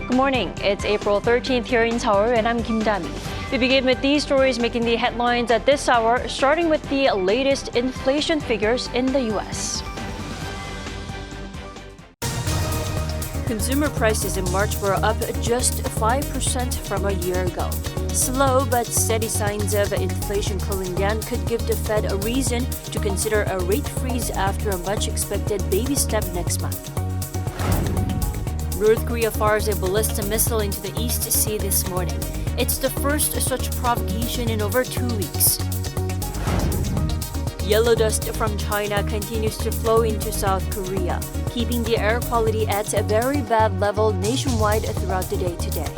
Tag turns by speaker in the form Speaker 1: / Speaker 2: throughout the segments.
Speaker 1: Good morning. It's April 13th here in Seoul, and I'm Kim Dami. We begin with these stories making the headlines at this hour, starting with the latest inflation figures in the U.S. Consumer prices in March were up just 5% from a year ago. Slow but steady signs of inflation cooling down could give the Fed a reason to consider a rate freeze after a much-expected baby step next month. North Korea fires a ballistic missile into the East Sea this morning. It's the first such provocation in over 2 weeks. Yellow dust from China continues to flow into South Korea, keeping the air quality at a very bad level nationwide throughout the day today.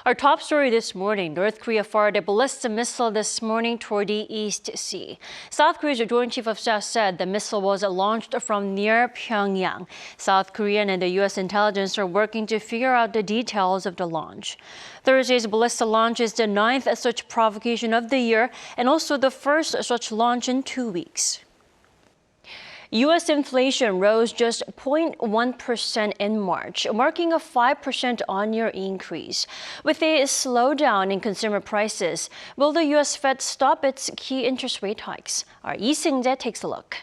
Speaker 1: Our top story this morning, North Korea fired a ballistic missile this morning toward the East Sea. South Korea's Joint Chief of Staff said the missile was launched from near Pyongyang. South Korean and the U.S. intelligence are working to figure out the details of the launch. Thursday's ballistic launch is the 9th such provocation of the year and also the first such launch in 2 weeks. U.S. inflation rose just 0.1% in March, marking a 5% on-year increase. With a slowdown in consumer prices, will the U.S. Fed stop its key interest rate hikes? Our Lee Seung-jae takes a look.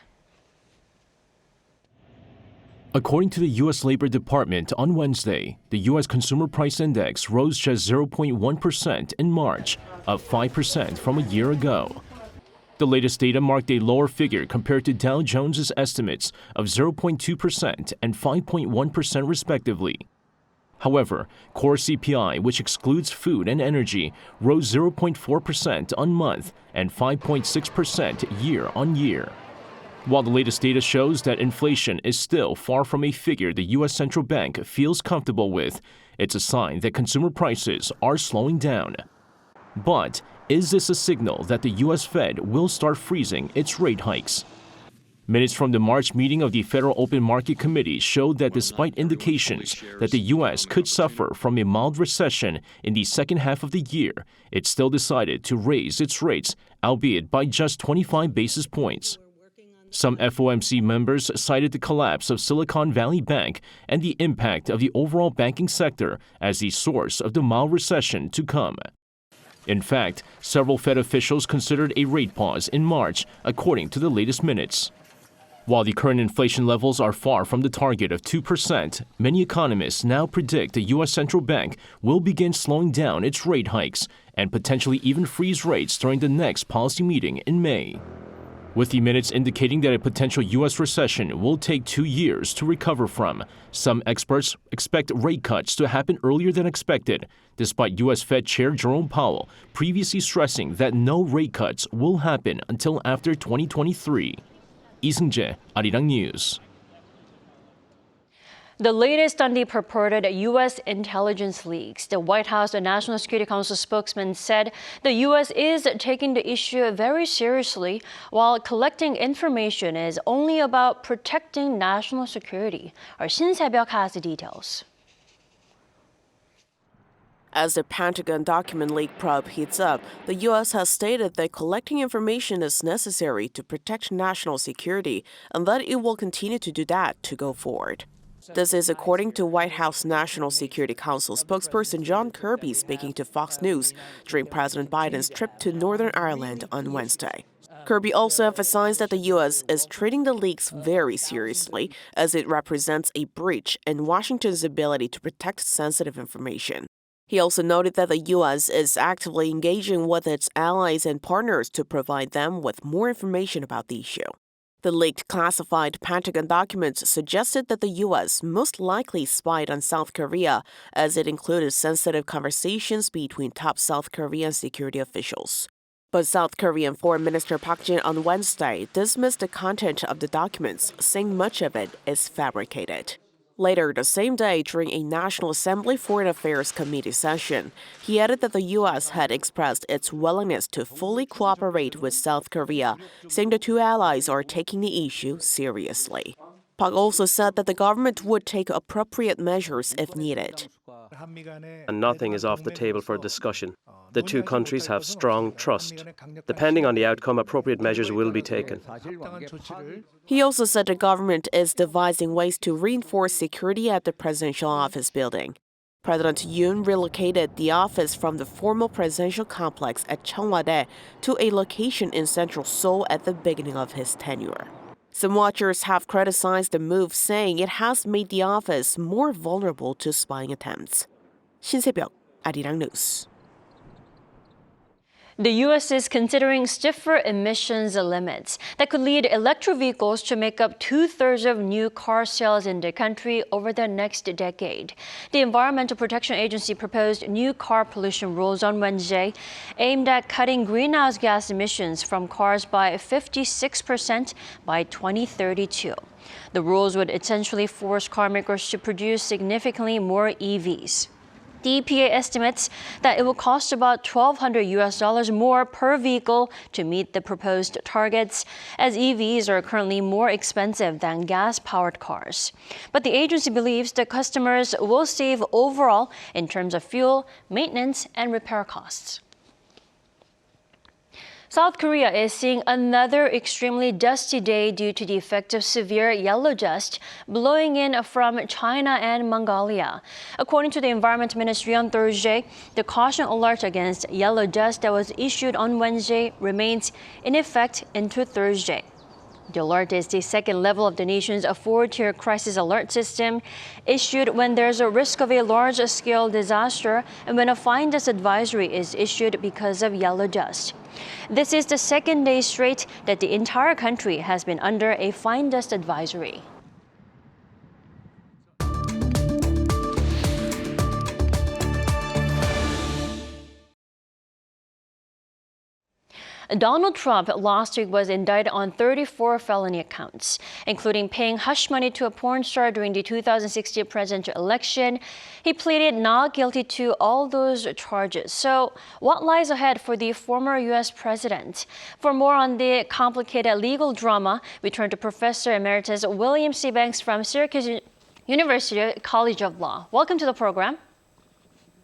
Speaker 2: According to the U.S. Labor Department, on Wednesday, the U.S. Consumer Price Index rose just 0.1% in March, up 5% from a year ago. The latest data marked a lower figure compared to Dow Jones's estimates of 0.2% and 5.1% respectively. However, core CPI, which excludes food and energy, rose 0.4% on month and 5.6% year on year. While the latest data shows that inflation is still far from a figure the U.S. Central Bank feels comfortable with, it's a sign that consumer prices are slowing down. But is this a signal that the U.S. Fed will start freezing its rate hikes? Minutes from the March meeting of the Federal Open Market Committee showed that despite indications that the U.S. could suffer from a mild recession in the second half of the year, it still decided to raise its rates, albeit by just 25 basis points. Some FOMC members cited the collapse of Silicon Valley Bank and the impact of the overall banking sector as the source of the mild recession to come. In fact, several Fed officials considered a rate pause in March, according to the latest minutes. While the current inflation levels are far from the target of 2%, many economists now predict the U.S. Central Bank will begin slowing down its rate hikes and potentially even freeze rates during the next policy meeting in May. With the minutes indicating that a potential U.S. recession will take 2 years to recover from, some experts expect rate cuts to happen earlier than expected, despite U.S. Fed Chair Jerome Powell previously stressing that no rate cuts will happen until after 2023. Lee Seung-jae, Arirang News.
Speaker 1: The latest on the purported U.S. intelligence leaks. The White House National Security Council spokesman said the U.S. is taking the issue very seriously, while collecting information is only about protecting national security. Our Shin Se-byuk has the details.
Speaker 3: As the Pentagon document leak probe heats up, the U.S. has stated that collecting information is necessary to protect national security and that it will continue to do that to go forward. This is according to White House National Security Council spokesperson John Kirby speaking to Fox News during President Biden's trip to Northern Ireland on Wednesday. Kirby also emphasized that the U.S. is treating the leaks very seriously as it represents a breach in Washington's ability to protect sensitive information. He also noted that the U.S. is actively engaging with its allies and partners to provide them with more information about the issue. The leaked classified Pentagon documents suggested that the U.S. most likely spied on South Korea as it included sensitive conversations between top South Korean security officials. But South Korean Foreign Minister Park Jin on Wednesday dismissed the content of the documents, saying much of it is fabricated. Later the same day, during a National Assembly Foreign Affairs Committee session, he added that the U.S. had expressed its willingness to fully cooperate with South Korea, saying the two allies are taking the issue seriously. Park also said that the government would take appropriate measures if needed.
Speaker 4: And nothing is off the table for discussion. The two countries have strong trust. Depending on the outcome, appropriate measures will be taken.
Speaker 3: He also said the government is devising ways to reinforce security at the presidential office building. President Yoon relocated the office from the former presidential complex at Cheongwadae to a location in central Seoul at the beginning of his tenure. Some watchers have criticized the move, saying it has made the office more vulnerable to spying attempts. 신세벽, Arirang News.
Speaker 1: The U.S. is considering stiffer emissions limits that could lead electric vehicles to make up 2/3 of new car sales in the country over the next decade. The Environmental Protection Agency proposed new car pollution rules on Wednesday aimed at cutting greenhouse gas emissions from cars by 56% by 2032. The rules would essentially force car makers to produce significantly more EVs. The EPA estimates that it will cost about $1,200 more per vehicle to meet the proposed targets, as EVs are currently more expensive than gas-powered cars. But the agency believes that customers will save overall in terms of fuel, maintenance, and repair costs. South Korea is seeing another extremely dusty day due to the effect of severe yellow dust blowing in from China and Mongolia. According to the Environment Ministry on Thursday, the caution alert against yellow dust that was issued on Wednesday remains in effect into Thursday. The alert is the second level of the nation's four-tier crisis alert system, issued when there's a risk of a large-scale disaster and when a fine dust advisory is issued because of yellow dust. This is the second day straight that the entire country has been under a fine dust advisory. Donald Trump last week was indicted on 34 felony counts, including paying hush money to a porn star during the 2016 presidential election. He pleaded not guilty to all those charges. So what lies ahead for the former U.S. president? For more on the complicated legal drama, we turn to Professor Emeritus William C. Banks from Syracuse University College of Law. Welcome to the program.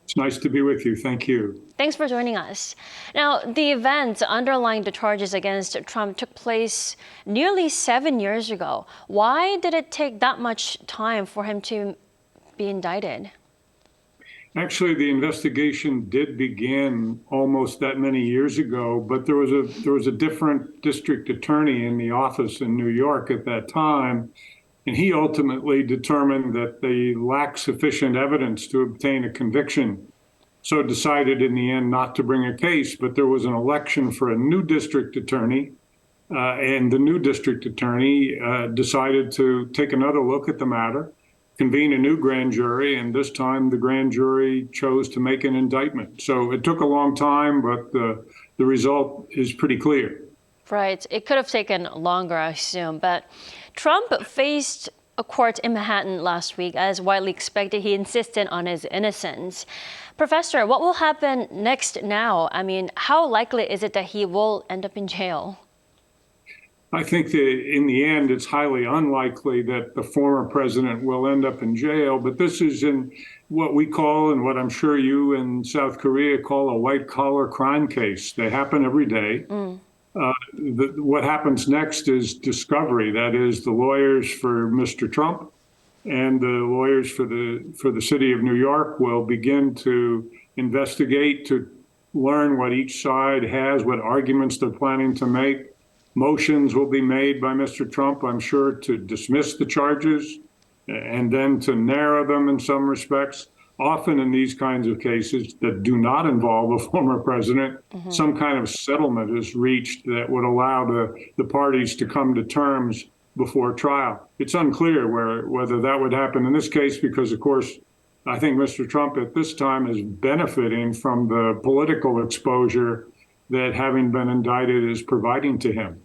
Speaker 5: It's nice to be with you. Thank you.
Speaker 1: Thanks for joining us. Now, the events underlying the charges against Trump took place nearly 7 years ago. Why did it take that much time for him to be indicted?
Speaker 5: Actually, the investigation did begin almost that many years ago, but there was a different district attorney in the office in New York at that time, and he ultimately determined that they lacked sufficient evidence to obtain a conviction. So decided in the end not to bring a case, but there was an election for a new district attorney, and the new district attorney decided to take another look at the matter, convene a new grand jury, and this time the grand jury chose to make an indictment. So it took a long time, but the result is pretty clear.
Speaker 1: Right. It could have taken longer, I assume, but Trump faced a court in Manhattan last week. As widely expected, he insisted on his innocence. Professor, what will happen next now? I mean, how likely is it that he will end up in jail?
Speaker 5: I think that in the end, it's highly unlikely that the former president will end up in jail, but this is in what we call, and what I'm sure you in South Korea call, a white-collar crime case. They happen every day. What happens next is discovery. That is, the lawyers for Mr. Trump and the lawyers for the city of New York will begin to investigate, to learn what each side has, what arguments they're planning to make. Motions will be made by Mr. Trump, I'm sure, to dismiss the charges and then to narrow them in some respects. Often in these kinds of cases that do not involve a former president, some kind of settlement is reached that would allow the parties to come to terms before trial. It's unclear whether that would happen in this case because, of course, I think Mr. Trump at this time is benefiting from the political exposure that having been indicted is providing to him.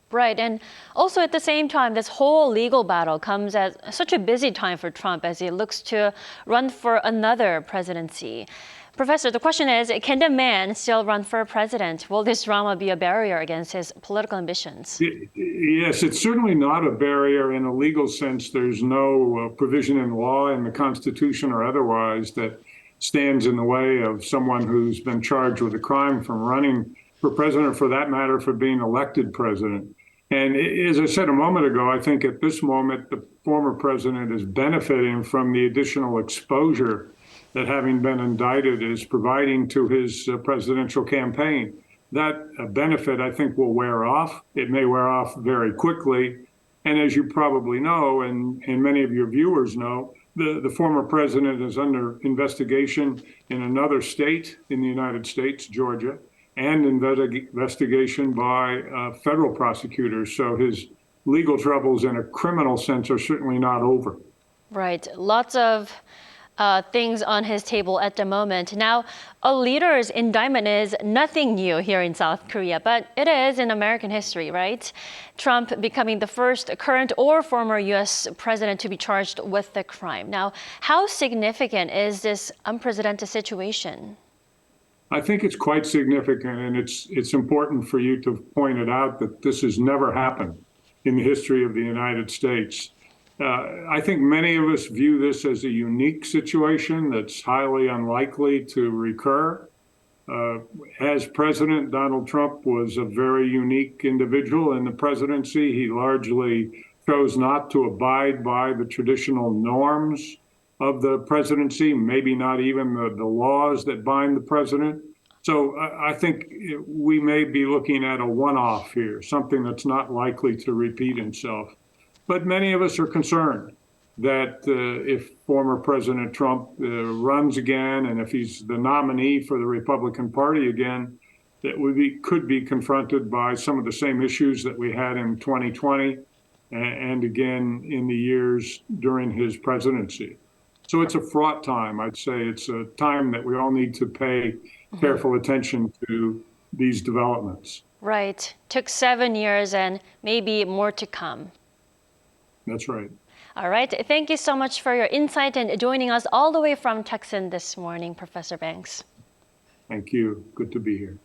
Speaker 1: Right. And also at the same time, this whole legal battle comes at such a busy time for Trump as he looks to run for another presidency. Professor, the question is, can the man still run for president? Will this drama be a barrier against his political ambitions?
Speaker 5: Yes, it's certainly not a barrier in a legal sense. There's no provision in law, in the Constitution or otherwise, that stands in the way of someone who's been charged with a crime from running for president, or for that matter, for being elected president. And as I said a moment ago, I think at this moment, the former president is benefiting from the additional exposure that having been indicted is providing to his presidential campaign. That benefit, I think, will wear off. It may wear off very quickly. And as you probably know, and many of your viewers know, the former president is under investigation in another state in the United States, Georgia, and investigation by federal prosecutors. So his legal troubles in a criminal sense are certainly not over.
Speaker 1: Right. Lots of things on his table at the moment. Now, a leader's indictment is nothing new here in South Korea, but it is in American history, right? Trump becoming the first current or former U.S. president to be charged with the crime. Now, how significant is this unprecedented situation?
Speaker 5: I think it's quite significant, and it's important for you to point it out that this has never happened in the history of the United States. I think many of us view this as a unique situation that's highly unlikely to recur. As president, Donald Trump was a very unique individual in the presidency. He largely chose not to abide by the traditional norms of the presidency, maybe not even the laws that bind the president. So I think we may be looking at a one-off here, something that's not likely to repeat itself. But many of us are concerned that if former President Trump runs again, and if he's the nominee for the Republican Party again, that we could be confronted by some of the same issues that we had in 2020 and again in the years during his presidency. So it's a fraught time. I'd say it's a time that we all need to pay careful attention to these developments.
Speaker 1: Right. Took 7 years and maybe more to come.
Speaker 5: That's right.
Speaker 1: All right. Thank you so much for your insight and joining us all the way from Texas this morning, Professor Banks.
Speaker 5: Thank you. Good to be here.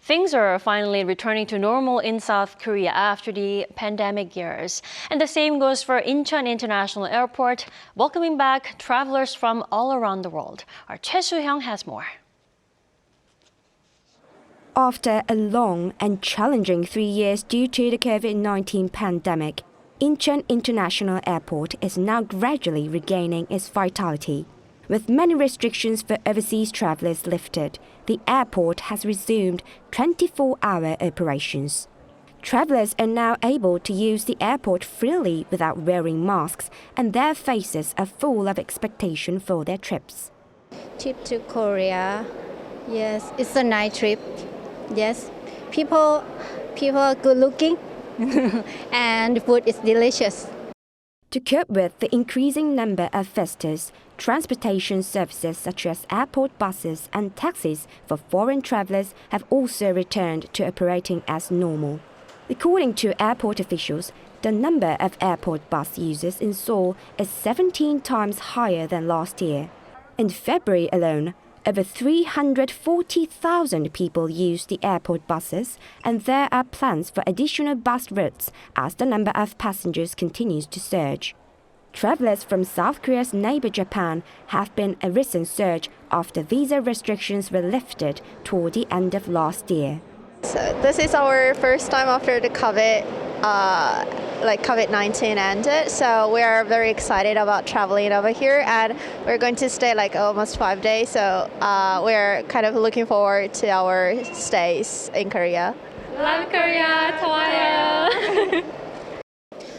Speaker 1: Things are finally returning to normal in South Korea after the pandemic years. And the same goes for Incheon International Airport, welcoming back travelers from all around the world. Our Choi Soo-hyung has more.
Speaker 6: After a long and challenging 3 years due to the COVID-19 pandemic, Incheon International Airport is now gradually regaining its vitality. With many restrictions for overseas travelers lifted, the airport has resumed 24-hour operations. Travelers are now able to use the airport freely without wearing masks, and their faces are full of expectation for their trips.
Speaker 7: Trip to Korea, yes, it's a nice trip. Yes, people are good looking, and the food is delicious.
Speaker 6: To cope with the increasing number of visitors, transportation services such as airport buses and taxis for foreign travelers have also returned to operating as normal. According to airport officials, the number of airport bus users in Seoul is 17 times higher than last year. In February alone, over 340,000 people used the airport buses, and there are plans for additional bus routes as the number of passengers continues to surge. Travelers from South Korea's neighbor Japan have been a recent surge after visa restrictions were lifted toward the end of last year.
Speaker 8: So this is our first time after the COVID-19 ended, so we are very excited about traveling over here, and we're going to stay almost 5 days, so we're kind of looking forward to our stays in Korea.
Speaker 1: Love Korea! 좋아요!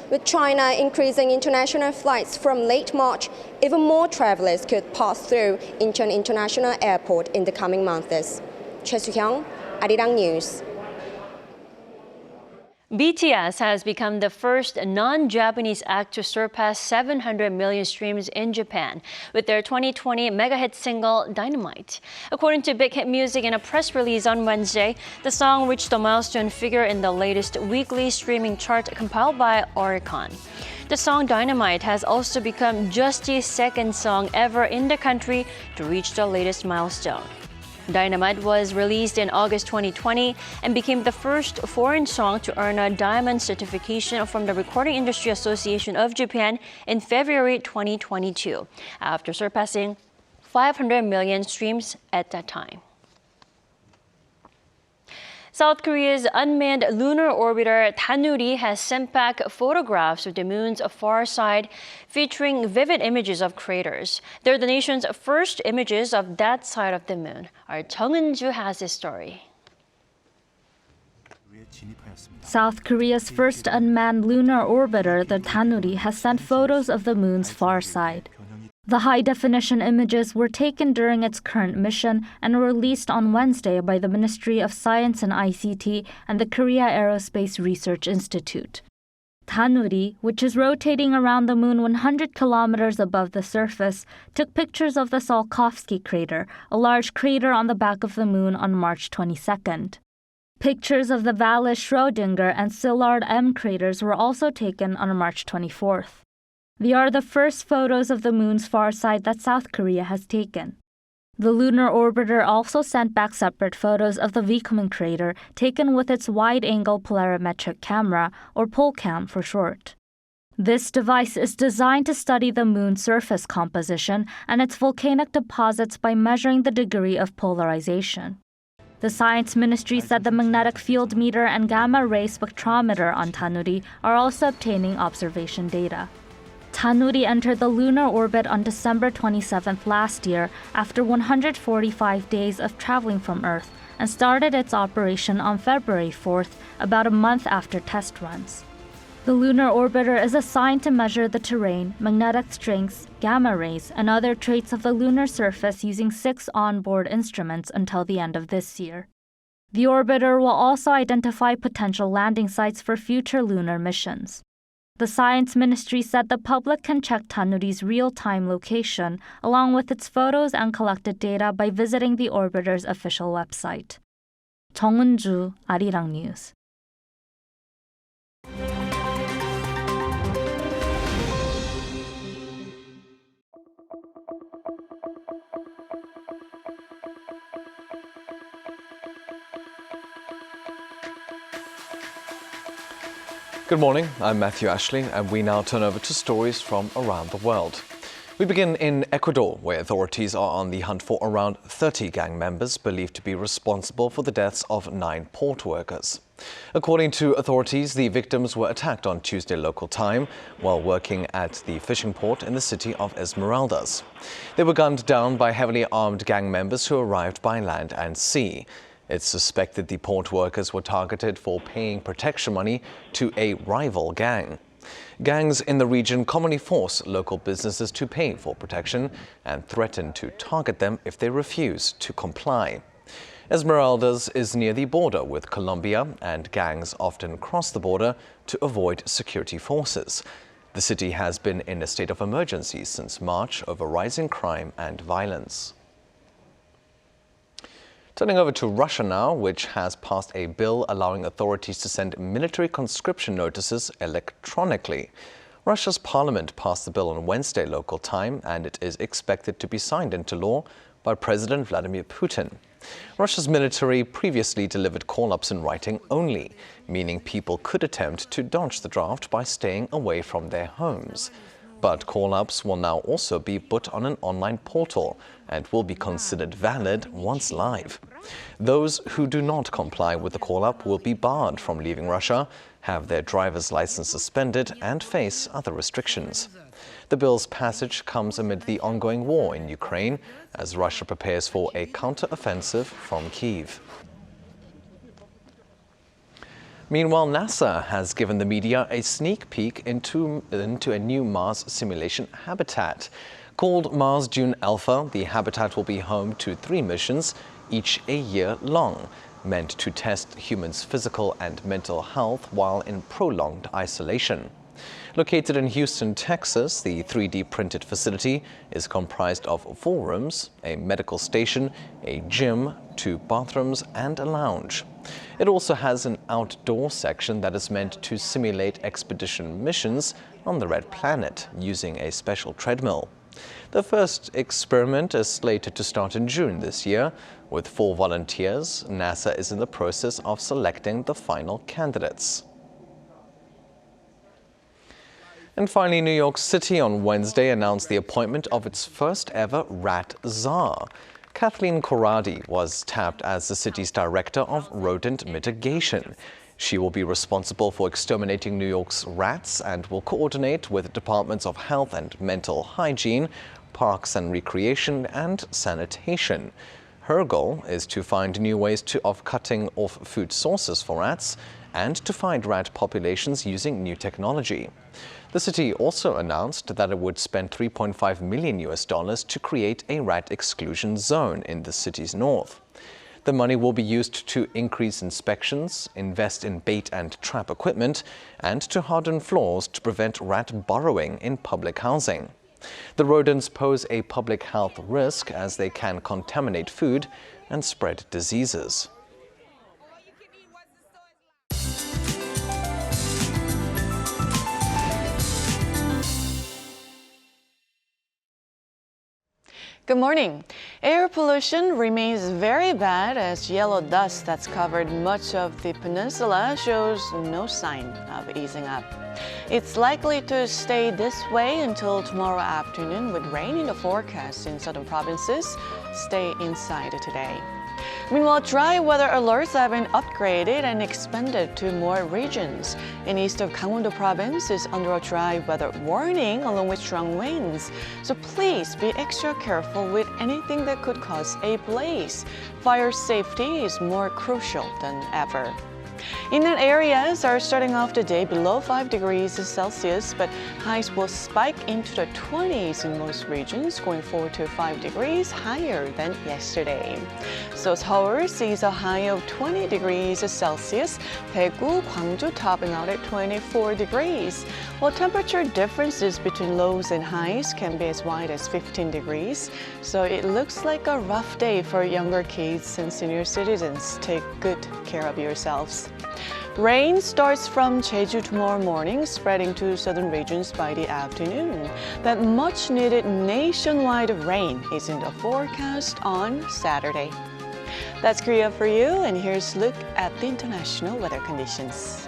Speaker 6: With China increasing international flights from late March, even more travelers could pass through Incheon International Airport in the coming months. Choi Soo-hyung, Arirang News.
Speaker 1: BTS has become the first non-Japanese act to surpass 700 million streams in Japan with their 2020 mega-hit single Dynamite. According to Big Hit Music in a press release on Wednesday, the song reached the milestone figure in the latest weekly streaming chart compiled by Arirang. The song Dynamite has also become just the second song ever in the country to reach the latest milestone. Dynamite was released in August 2020 and became the first foreign song to earn a diamond certification from the Recording Industry Association of Japan in February 2022, after surpassing 500 million streams at that time. South Korea's unmanned lunar orbiter Danuri has sent back photographs of the moon's far side featuring vivid images of craters. They're the nation's first images of that side of the moon. Our Jung Eun-ju has this story.
Speaker 9: South Korea's first unmanned lunar orbiter, the Danuri, has sent photos of the moon's far side. The high-definition images were taken during its current mission and were released on Wednesday by the Ministry of Science and ICT and the Korea Aerospace Research Institute. Danuri, which is rotating around the moon 100 kilometers above the surface, took pictures of the Tsiolkovsky crater, a large crater on the back of the moon, on March 22nd. Pictures of the Valles Schrödinger and Szilard M craters were also taken on March 24th. They are the first photos of the moon's far side that South Korea has taken. The lunar orbiter also sent back separate photos of the Vicumen crater taken with its wide-angle polarimetric camera, or POLCAM for short. This device is designed to study the moon's surface composition and its volcanic deposits by measuring the degree of polarization. The Science Ministry said the magnetic field meter and gamma-ray spectrometer on Danuri are also obtaining observation data. Danuri entered the lunar orbit on December 27th last year after 145 days of traveling from Earth and started its operation on February 4th, about a month after test runs. The lunar orbiter is assigned to measure the terrain, magnetic strengths, gamma rays, and other traits of the lunar surface using 6 onboard instruments until the end of this year. The orbiter will also identify potential landing sites for future lunar missions. The Science Ministry said the public can check Danuri's real-time location, along with its photos and collected data, by visiting the orbiter's official website. Jung Eun-ju, Arirang News.
Speaker 10: Good morning, I'm Matthew Ashley, and we now turn over to stories from around the world. We begin in Ecuador, where authorities are on the hunt for around 30 gang members believed to be responsible for the deaths of 9 port workers. According to authorities, the victims were attacked on Tuesday local time while working at the fishing port in the city of Esmeraldas. They were gunned down by heavily armed gang members who arrived by land and sea. It's suspected the port workers were targeted for paying protection money to a rival gang. Gangs in the region commonly force local businesses to pay for protection and threaten to target them if they refuse to comply. Esmeraldas is near the border with Colombia, and gangs often cross the border to avoid security forces. The city has been in a state of emergency since March over rising crime and violence. Turning over to Russia now, which has passed a bill allowing authorities to send military conscription notices electronically. Russia's parliament passed the bill on Wednesday local time, and it is expected to be signed into law by President Vladimir Putin. Russia's military previously delivered call-ups in writing only, meaning people could attempt to dodge the draft by staying away from their homes. But call-ups will now also be put on an online portal and will be considered valid once live. Those who do not comply with the call-up will be barred from leaving Russia, have their driver's license suspended, and face other restrictions. The bill's passage comes amid the ongoing war in Ukraine as Russia prepares for a counter-offensive from Kyiv. Meanwhile, NASA has given the media a sneak peek into a new Mars simulation habitat. Called Mars Dune Alpha, the habitat will be home to 3 missions, each a year long, meant to test humans' physical and mental health while in prolonged isolation. Located in Houston, Texas, the 3D printed facility is comprised of 4 rooms, a medical station, a gym, 2 bathrooms, and a lounge. It also has an outdoor section that is meant to simulate expedition missions on the Red Planet using a special treadmill. The first experiment is slated to start in June this year. With 4 volunteers, NASA is in the process of selecting the final candidates. And finally, New York City on Wednesday announced the appointment of its first ever rat czar. Kathleen Corradi was tapped as the city's director of rodent mitigation. She will be responsible for exterminating New York's rats and will coordinate with departments of health and mental hygiene, parks and recreation, and sanitation. Her goal is to find new ways of cutting off food sources for rats and to find rat populations using new technology. The city also announced that it would spend $3.5 million to create a rat exclusion zone in the city's north. The money will be used to increase inspections, invest in bait and trap equipment, and to harden floors to prevent rat burrowing in public housing. The rodents pose a public health risk as they can contaminate food and spread diseases.
Speaker 11: Good morning. Air pollution remains very bad as yellow dust that's covered much of the peninsula shows no sign of easing up. It's likely to stay this way until tomorrow afternoon with rain in the forecast in southern provinces. Stay inside today. Meanwhile, dry weather alerts have been upgraded and expanded to more regions. In east of Gangwon-do province is under a dry weather warning along with strong winds. So please be extra careful with anything that could cause a blaze. Fire safety is more crucial than ever. Inland areas are starting off the day below 5 degrees Celsius, but highs will spike into the 20s in most regions, going forward to 5 degrees higher than yesterday. So Seoul sees a high of 20 degrees Celsius, Daegu, Gwangju topping out at 24 degrees. While temperature differences between lows and highs can be as wide as 15 degrees, so it looks like a rough day for younger kids and senior citizens. Take good care of yourselves. Rain starts from Jeju tomorrow morning, spreading to southern regions by the afternoon. That much-needed nationwide rain is in the forecast on Saturday. That's Korea for you, and here's a look at the international weather conditions.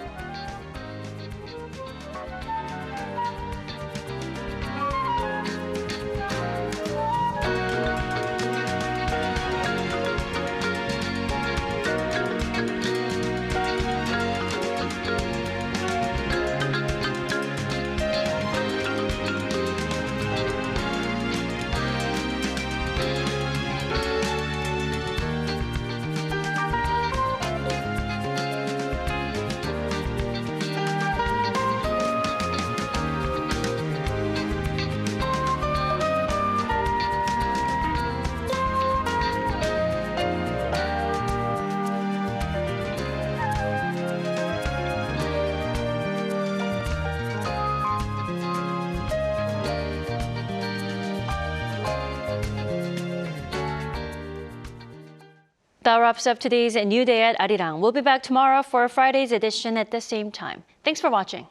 Speaker 1: That wraps up today's New Day at Arirang. We'll be back tomorrow for Friday's edition at the same time. Thanks for watching.